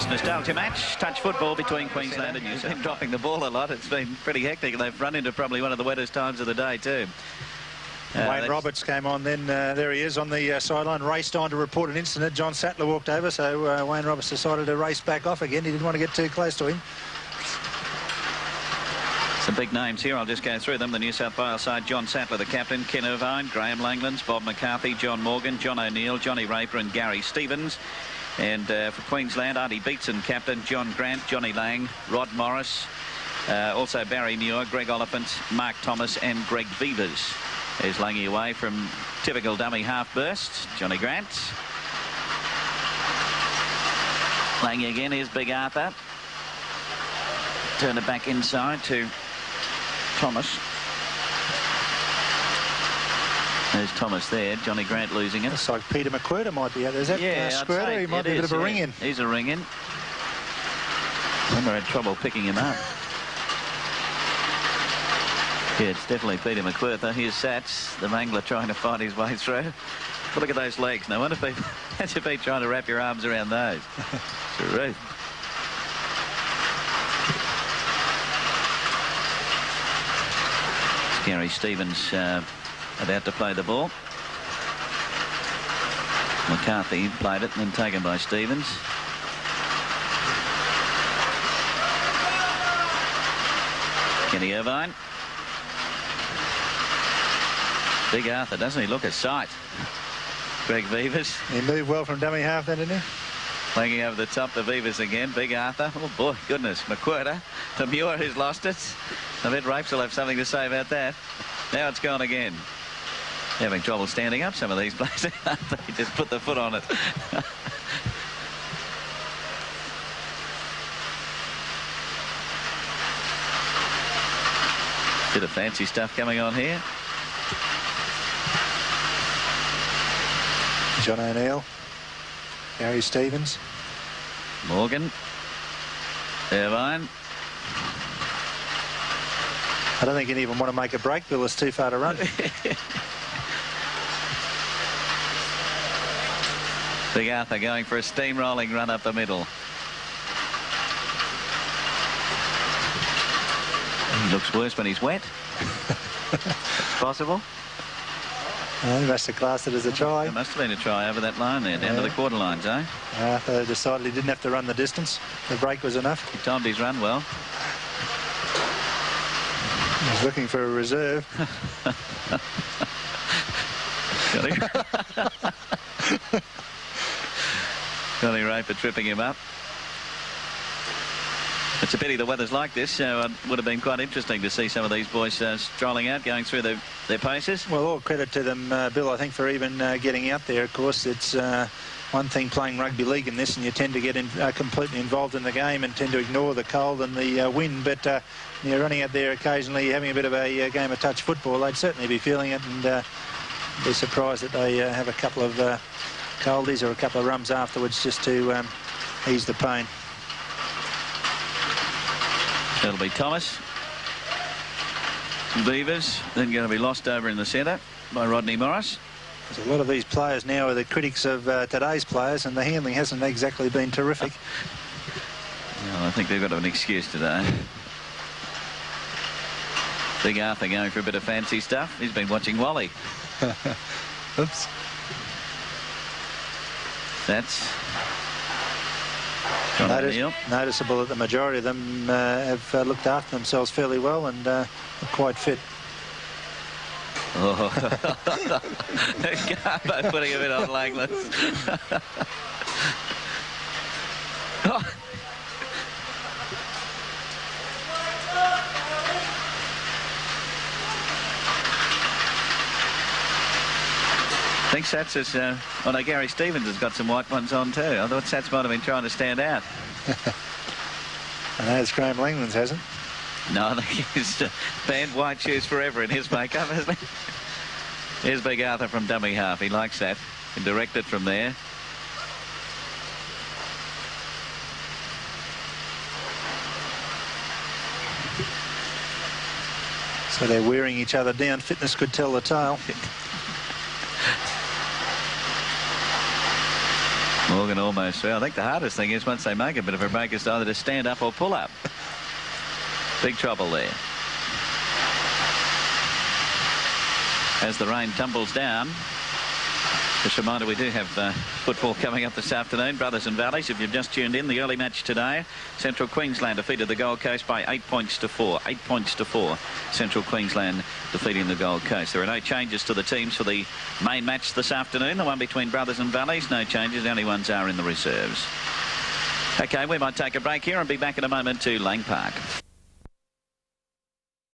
This nostalgia match, touch football between Queensland and New South Wales. Dropping the ball a lot. It's been pretty hectic. They've run into probably one of the wettest times of the day too. Wayne Roberts came on then. There he is on the sideline, raced on to report an incident. John Sattler walked over, so Wayne Roberts decided to race back off again. He didn't want to get too close to him. Some big names here. I'll just go through them. The New South Wales side, John Sattler, the captain, Ken Irvine, Graham Langlands, Bob McCarthy, John Morgan, John O'Neill, Johnny Raper and Gary Stevens. And for Queensland, Arthur Beetson, captain, John Grant, Johnny Lang, Rod Morris, also Barry Muir, Greg Oliphant, Mark Thomas and Greg Vevers. There's Langy away from typical dummy half burst. Johnny Grant. Langy again. Here's Big Arthur. Turn it back inside to Thomas. There's Thomas there. Johnny Grant losing it. Looks like Peter McWhirter might be out there. Is that Squirter? He might be a bit of a ring-in. He's a ring-in. Remember, I had trouble picking him up. Yeah, it's definitely Peter McWhirter. Here's Sats, the wrangler, trying to find his way through. But look at those legs. No wonder people had you be trying to wrap your arms around those. Terrific. Gary Stevens about to play the ball. McCarthy played it and then taken by Stevens. Kenny Irvine. Big Arthur, doesn't he look a sight? Greg Vevers. He moved well from dummy half then, didn't he? Hanging over the top to Vevers again. Big Arthur. Oh, boy, goodness. McWhirter to Muir, who's lost it. I bet Rapes will have something to say about that. Now it's gone again. Having trouble standing up, some of these players. They just put the foot on it. Bit of fancy stuff coming on here. John O'Neill, Gary Stevens, Morgan, Irvine. I don't think he'd even want to make a break, Bill. It's too far to run. Big Arthur going for a steamrolling run up the middle. He looks worse when he's wet. It's possible. He must have classed it as a try. It must have been a try over that line there, down to the quarter lines, eh? Arthur decided he didn't have to run the distance. The break was enough. He timed his run well. He's looking for a reserve. Johnny Raper tripping him up. It's a pity the weather's like this, so it would have been quite interesting to see some of these boys strolling out, going through their paces. Well, all credit to them, Bill, I think, for even getting out there. Of course, it's one thing playing rugby league in this, and you tend to get completely involved in the game and tend to ignore the cold and the wind. But you're running out there occasionally, having a bit of a game of touch football, they'd certainly be feeling it, and be surprised that they have a couple of coldies or a couple of rums afterwards just to ease the pain. That'll be Thomas. Beavers, then going to be lost over in the centre by Rodney Morris. There's a lot of these players now are the critics of today's players, and the handling hasn't exactly been terrific. Well, I think they've got an excuse today. Big Arthur going for a bit of fancy stuff. He's been watching Wally. Oops. That's noticeable that the majority of them have looked after themselves fairly well and are quite fit. Oh, Garbo putting a bit on Langlands. Oh. I think Sats is, oh no, Gary Stevens has got some white ones on too. I thought Sats might have been trying to stand out. I know it's Graham Langlands, hasn't? No, I think he's banned white shoes forever in his makeup, hasn't he? Here's Big Arthur from dummy half. He likes that. Can direct it from there. So they're wearing each other down. Fitness could tell the tale. Morgan almost. Well, I think the hardest thing is once they make a bit of a break is either to stand up or pull up. Big trouble there. As the rain tumbles down. Just a reminder, we do have football coming up this afternoon. Brothers and Valleys, if you've just tuned in, the early match today. Central Queensland defeated the Gold Coast by 8 points to 4. 8 points to 4. Central Queensland defeating the Gold Coast. There are no changes to the teams for the main match this afternoon. The one between Brothers and Valleys, no changes. The only ones are in the reserves. OK, we might take a break here and be back in a moment to Lang Park.